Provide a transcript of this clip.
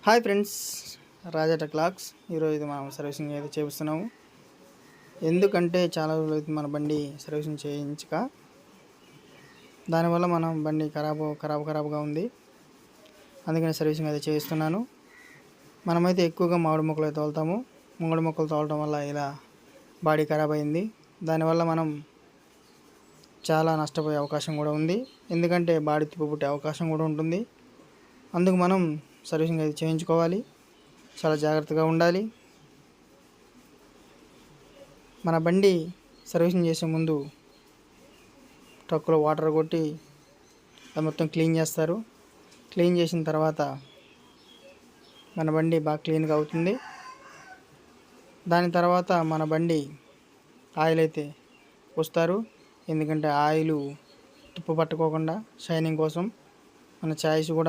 Hi friends, రాజా టెక్లాక్స్. ఈరోజు మనం servicing అయితే చేపిస్తున్నాము. ఎందుకంటే చాలా రోజులు అయితే మన బండి సర్వీసింగ్ చేయించక, దానివల్ల మనం బండి ఖరాబ్గా ఉంది. అందుకని సర్వీసింగ్ అయితే చేయిస్తున్నాను. మనమైతే ఎక్కువగా మామిడి మొక్కలు అయితే తోలుతాము. మామిడి మొక్కలు తోలటం వల్ల ఇలా బాడీ ఖరాబ్ అయింది. దానివల్ల మనం చాలా నష్టపోయే అవకాశం కూడా ఉంది. ఎందుకంటే బాడీ తిప్పుపుట్టే అవకాశం కూడా ఉంటుంది. అందుకు మనం సర్వీసింగ్ అయితే చేయించుకోవాలి. చాలా జాగ్రత్తగా ఉండాలి. మన బండి సర్వీసింగ్ చేసే ముందు ట్రక్కులో వాటర్ కొట్టి అది మొత్తం క్లీన్ చేస్తారు. క్లీన్ చేసిన తర్వాత మన బండి బాగా క్లీన్గా అవుతుంది. దాని తర్వాత మన బండి ఆయిల్ అయితే పోస్తారు. ఎందుకంటే ఆయిల్ తుప్పు పట్టుకోకుండా షైనింగ్ కోసం మన ఛాయిస్లో